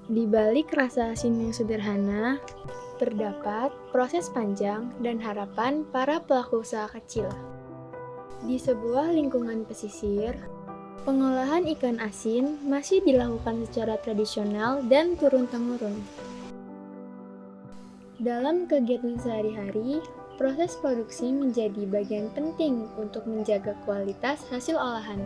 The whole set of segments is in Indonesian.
Di balik rasa asin yang sederhana, terdapat proses panjang dan harapan para pelaku usaha kecil. Di sebuah lingkungan pesisir, pengolahan ikan asin masih dilakukan secara tradisional dan turun-temurun. Dalam kegiatan sehari-hari, proses produksi menjadi bagian penting untuk menjaga kualitas hasil olahan.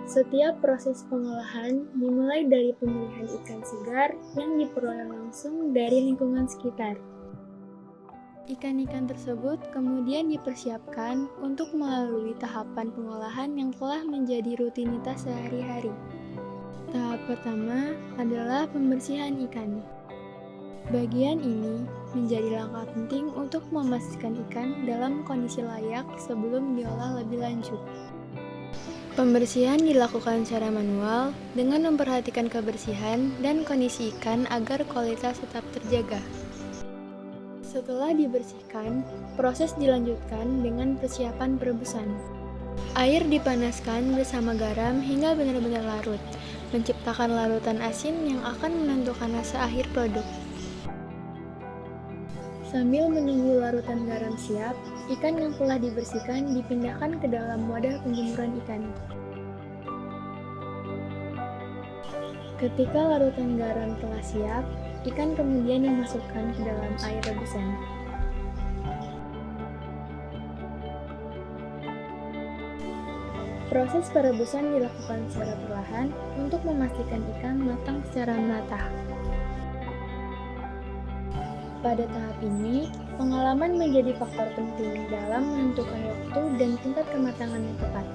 Setiap proses pengolahan dimulai dari pemilihan ikan segar yang diperoleh langsung dari lingkungan sekitar. Ikan-ikan tersebut kemudian dipersiapkan untuk melalui tahapan pengolahan yang telah menjadi rutinitas sehari-hari. Tahap pertama adalah pembersihan ikan. Bagian ini menjadi langkah penting untuk memastikan ikan dalam kondisi layak sebelum diolah lebih lanjut. Pembersihan dilakukan secara manual dengan memperhatikan kebersihan dan kondisi ikan agar kualitas tetap terjaga. Setelah dibersihkan, proses dilanjutkan dengan persiapan perebusan. Air dipanaskan bersama garam hingga benar-benar larut, menciptakan larutan asin yang akan menentukan rasa akhir produk. Sambil menunggu larutan garam siap, ikan yang telah dibersihkan dipindahkan ke dalam wadah penjemuran ikan. Ketika larutan garam telah siap, ikan kemudian dimasukkan ke dalam air rebusan. Proses perebusan dilakukan secara perlahan untuk memastikan ikan matang secara merata. Pada tahap ini, pengalaman menjadi faktor penting dalam menentukan waktu dan tingkat kematangan yang tepat.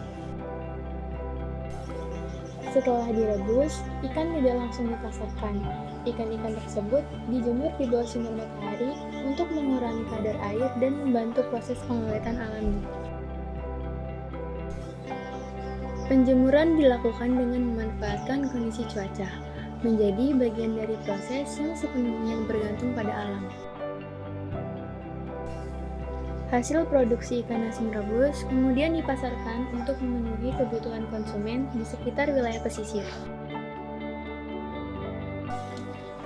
Setelah direbus, ikan tidak langsung dipasarkan. Ikan-ikan tersebut dijemur di bawah sinar matahari untuk mengurangi kadar air dan membantu proses pengawetan alami. Penjemuran dilakukan dengan memanfaatkan kondisi cuaca, menjadi bagian dari proses yang sepenuhnya bergantung pada alam. Hasil produksi ikan asin rebus kemudian dipasarkan untuk memenuhi kebutuhan konsumen di sekitar wilayah pesisir.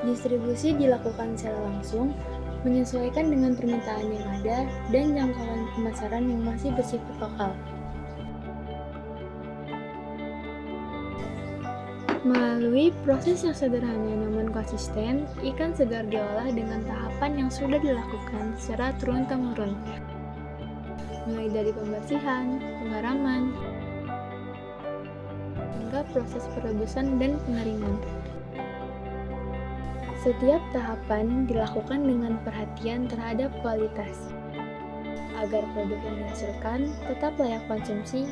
Distribusi dilakukan secara langsung, menyesuaikan dengan permintaan yang ada dan jangkauan pemasaran yang masih bersifat lokal. Melalui proses yang sederhana namun konsisten, ikan segar diolah dengan tahapan yang sudah dilakukan secara turun-temurun, mulai dari pembersihan, pengaraman, hingga proses perebusan dan pengeringan. Setiap tahapan dilakukan dengan perhatian terhadap kualitas, agar produk yang dihasilkan tetap layak konsumsi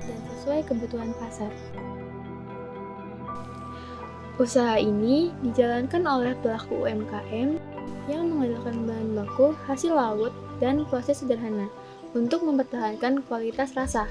dan sesuai kebutuhan pasar. Usaha ini dijalankan oleh pelaku UMKM yang mengandalkan bahan baku hasil laut dan proses sederhana untuk mempertahankan kualitas rasa.